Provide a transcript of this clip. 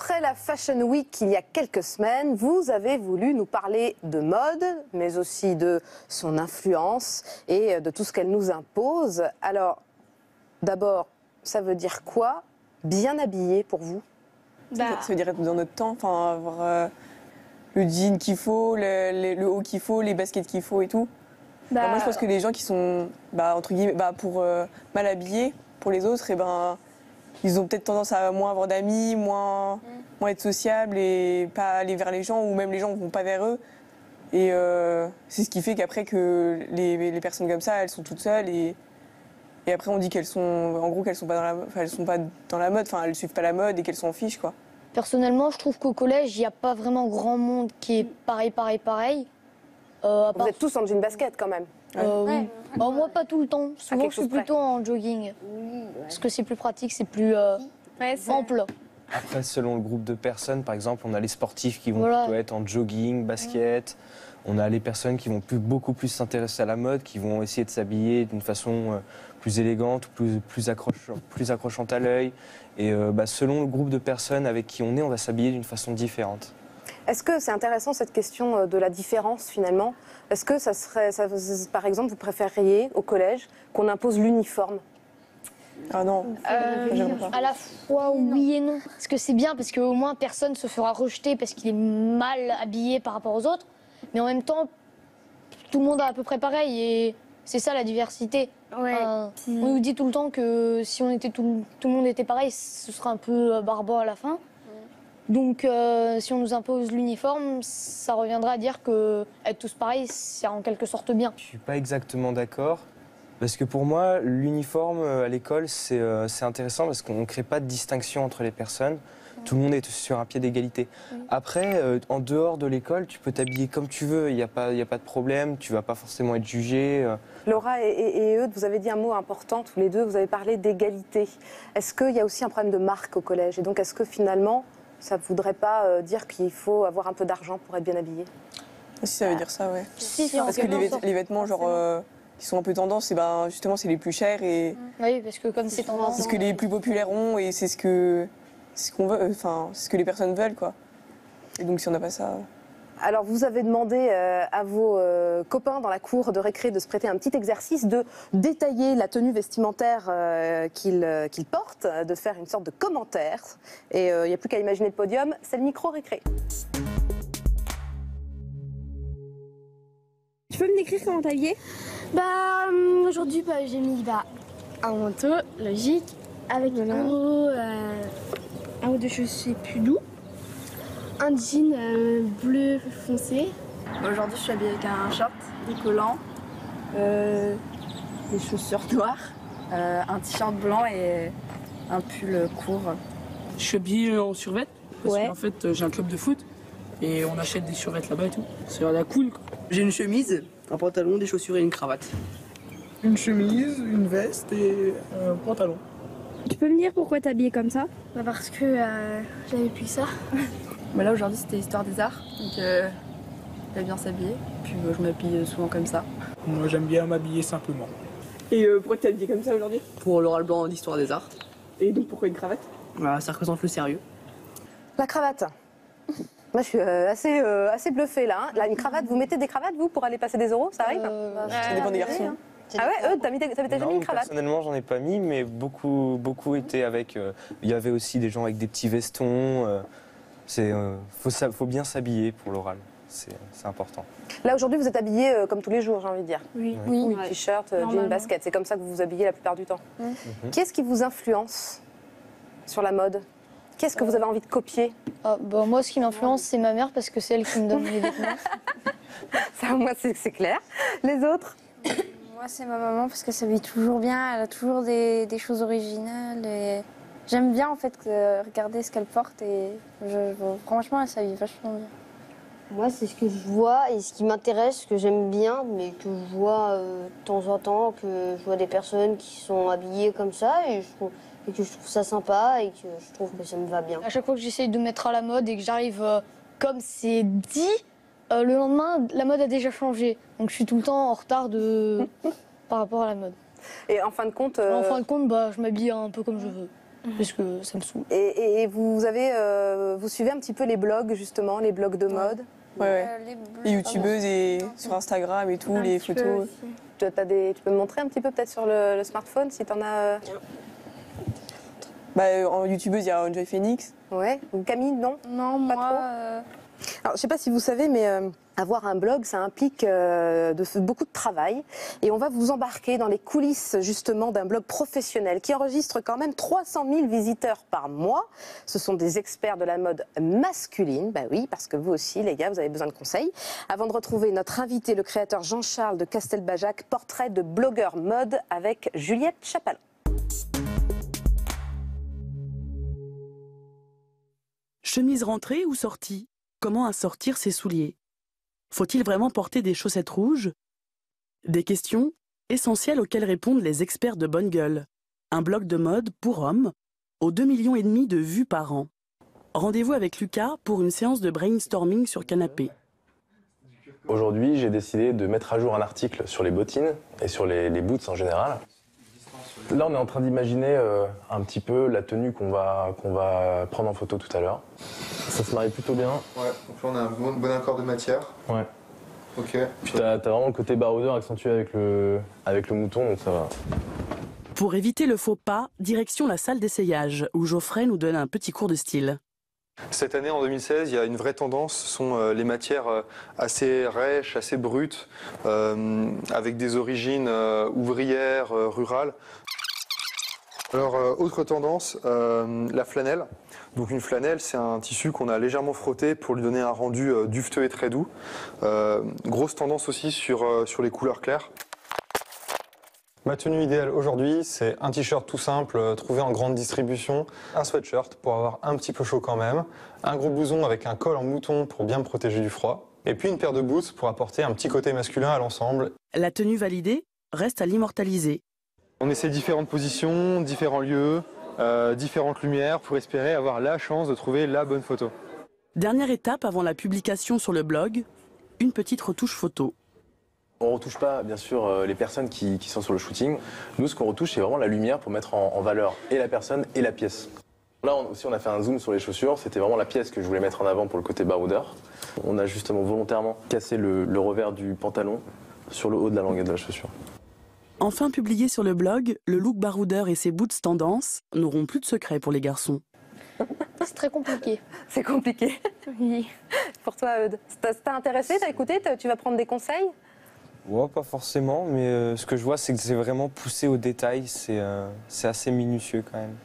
Après la Fashion Week il y a quelques semaines, vous avez voulu nous parler de mode, mais aussi de son influence et de tout ce qu'elle nous impose. Alors, d'abord, ça veut dire quoi, bien habillé pour vous? Ça veut dire être dans notre temps, enfin, avoir le jean qu'il faut, le haut qu'il faut, les baskets qu'il faut et tout. Moi, je pense que les gens qui sont, entre guillemets, pour mal habillés, pour les autres, ils ont peut-être tendance à moins avoir d'amis, moins être sociables et pas aller vers les gens, ou même les gens ne vont pas vers eux. Et c'est ce qui fait qu'après que les personnes comme ça, elles sont toutes seules et après on dit qu'elles sont, en gros, qu'elles sont pas dans la mode, enfin elles suivent pas la mode et qu'elles s'en fichent quoi. Personnellement, je trouve qu'au collège, il n'y a pas vraiment grand monde qui est pareil. Vous êtes tous en jean basket quand même. Oui. Moi, pas tout le temps. Souvent, je suis plutôt en jogging. Parce que c'est plus pratique, c'est plus ample. Après, selon le groupe de personnes, par exemple, on a les sportifs qui vont plutôt être en jogging, basket. On a les personnes qui vont beaucoup plus s'intéresser à la mode, qui vont essayer de s'habiller d'une façon plus élégante, plus accrochante à l'œil. Et selon le groupe de personnes avec qui on est, on va s'habiller d'une façon différente. Est-ce que c'est intéressant cette question de la différence finalement? Est-ce que par exemple, vous préfériez au collège qu'on impose l'uniforme? Ah non. À la fois oui et non. Parce que c'est bien, parce qu'au moins personne se fera rejeter parce qu'il est mal habillé par rapport aux autres. Mais en même temps, tout le monde est à peu près pareil et c'est ça la diversité. Ouais. On nous dit tout le temps que si on était tout le monde était pareil, ce serait un peu barbare à la fin. Donc si on nous impose l'uniforme, ça reviendra à dire que être tous pareils, c'est en quelque sorte bien. Je suis pas exactement d'accord. Parce que pour moi, l'uniforme à l'école, c'est intéressant parce qu'on ne crée pas de distinction entre les personnes. Tout le monde est sur un pied d'égalité. Après, en dehors de l'école, tu peux t'habiller comme tu veux. Il n'y a pas de problème. Tu ne vas pas forcément être jugé. Laura et Eudes, vous avez dit un mot important tous les deux. Vous avez parlé d'égalité. Est-ce qu'il y a aussi un problème de marque au collège? Et donc, est-ce que finalement, ça ne voudrait pas dire qu'il faut avoir un peu d'argent pour être bien habillé? Si, ça veut dire ça, ouais. Si, parce que les vêtements, genre... qui sont un peu tendance, et justement c'est les plus chers et oui, parce que comme c'est tendance, c'est ce que les plus populaires ont et c'est ce qu'on veut, enfin c'est ce que les personnes veulent quoi. Et donc si on n'a pas ça. Alors vous avez demandé à vos copains dans la cour de récré de se prêter un petit exercice, de détailler la tenue vestimentaire qu'ils portent, de faire une sorte de commentaire. Et il n'y a plus qu'à imaginer le podium, c'est le micro récré. Tu peux me décrire comment t'es habillée? Aujourd'hui, j'ai mis un manteau, logique, avec un haut de je sais plus d'où, un jean bleu foncé. Aujourd'hui, je suis habillée avec un short, des collants, des chaussures noires, un t-shirt blanc et un pull court. Je suis habillée en survêt parce qu'en fait, j'ai un club de foot et on achète des survêtements là-bas et tout. C'est vraiment cool. J'ai une chemise, un pantalon, des chaussures et une cravate. Une chemise, une veste et un pantalon. Tu peux me dire pourquoi t'es habillée comme ça? Parce que j'avais plus ça. Là aujourd'hui c'était Histoire des Arts, donc j'aime bien s'habiller. Puis je m'habille souvent comme ça. Moi j'aime bien m'habiller simplement. Et pourquoi t'es habillée comme ça aujourd'hui? Pour l'oral blanc d'Histoire des Arts. Et donc pourquoi une cravate? Ça représente le sérieux. La cravate. Moi, je suis assez bluffée là. Là, une cravate, vous mettez des cravates, vous, pour aller passer des euros? Ça arrive? Ça dépend des garçons. Ah ouais, t'as jamais mis une cravate? Personnellement, j'en ai pas mis, mais beaucoup étaient avec... Il y avait aussi des gens avec des petits vestons. Faut bien s'habiller pour l'oral. C'est important. Là, aujourd'hui, vous êtes habillé comme tous les jours, j'ai envie de dire. Oui. T-shirt, jean, basket. C'est comme ça que vous vous habillez la plupart du temps. Qui est-ce qui vous influence sur la mode? Qu'est-ce que vous avez envie de copier? Moi, ce qui m'influence, c'est ma mère parce que c'est elle qui me donne les vêtements. Ça, moi, c'est clair. Les autres? Moi, c'est ma maman parce qu'elle s'habille toujours bien. Elle a toujours des choses originales. Et j'aime bien en fait regarder ce qu'elle porte et franchement, elle s'habille vachement bien. Moi, c'est ce que je vois et ce qui m'intéresse, ce que j'aime bien, mais que je vois de temps en temps, que je vois des personnes qui sont habillées comme ça et que je trouve ça sympa et que je trouve que ça me va bien. À chaque fois que j'essaye de me mettre à la mode et que j'arrive comme c'est dit, le lendemain, la mode a déjà changé. Donc je suis tout le temps en retard par rapport à la mode. Et en fin de compte... En fin de compte, je m'habille un peu comme je veux. parce que ça me saoule. Et vous suivez un petit peu les blogs, justement, les blogs de mode? Ouais. Les youtubeuses et sur Instagram et tout, les photos. Tu peux me montrer un petit peu peut-être sur le smartphone si t'en as. En youtubeuse, il y a Enjoy Phoenix. Ouais. Ou Camille, non? Non, pas moi. trop. Alors, je sais pas si vous savez, mais avoir un blog, ça implique beaucoup de travail. Et on va vous embarquer dans les coulisses, justement, d'un blog professionnel qui enregistre quand même 300 000 visiteurs par mois. Ce sont des experts de la mode masculine. Bah oui, parce que vous aussi, les gars, vous avez besoin de conseils. Avant de retrouver notre invité, le créateur Jean-Charles de Castelbajac, portrait de blogueur mode avec Juliette Chapalin. Chemise rentrée ou sortie? Comment assortir ses souliers? Faut-il vraiment porter des chaussettes rouges? Des questions essentielles auxquelles répondent les experts de Bonne Gueule. Un blog de mode pour hommes, aux 2,5 millions de vues par an. Rendez-vous avec Lucas pour une séance de brainstorming sur canapé. Aujourd'hui, j'ai décidé de mettre à jour un article sur les bottines et sur les boots en général. Là, on est en train d'imaginer un petit peu la tenue qu'on va prendre en photo tout à l'heure. Ça se marie plutôt bien. Ouais, donc là, on a un bon accord de matière. Ouais. Ok. Puis t'as vraiment le côté baroudeur accentué avec le mouton, donc ça va. Pour éviter le faux pas, direction la salle d'essayage, où Geoffrey nous donne un petit cours de style. Cette année, en 2016, il y a une vraie tendance, ce sont les matières assez rêches, assez brutes, avec des origines ouvrières, rurales. Alors, autre tendance, la flanelle. Donc une flanelle, c'est un tissu qu'on a légèrement frotté pour lui donner un rendu duveteux et très doux. Grosse tendance aussi sur les couleurs claires. Ma tenue idéale aujourd'hui, c'est un t-shirt tout simple, trouvé en grande distribution, un sweatshirt pour avoir un petit peu chaud quand même, un gros blouson avec un col en mouton pour bien me protéger du froid, et puis une paire de boots pour apporter un petit côté masculin à l'ensemble. La tenue validée reste à l'immortaliser. On essaie différentes positions, différents lieux, différentes lumières pour espérer avoir la chance de trouver la bonne photo. Dernière étape avant la publication sur le blog, une petite retouche photo. On ne retouche pas, bien sûr, les personnes qui sont sur le shooting. Nous, ce qu'on retouche, c'est vraiment la lumière pour mettre en valeur et la personne et la pièce. Là aussi, on a fait un zoom sur les chaussures. C'était vraiment la pièce que je voulais mettre en avant pour le côté baroudeur. On a justement volontairement cassé le revers du pantalon sur le haut de la languette de la chaussure. Enfin publié sur le blog, le look baroudeur et ses boots tendance n'auront plus de secret pour les garçons. C'est très compliqué. C'est compliqué. Oui. Pour toi, Eudes, ça t'a intéressé? T'as écouté? Tu vas prendre des conseils? Ouais, pas forcément, mais ce que je vois, c'est que c'est vraiment poussé au détail. C'est assez minutieux quand même.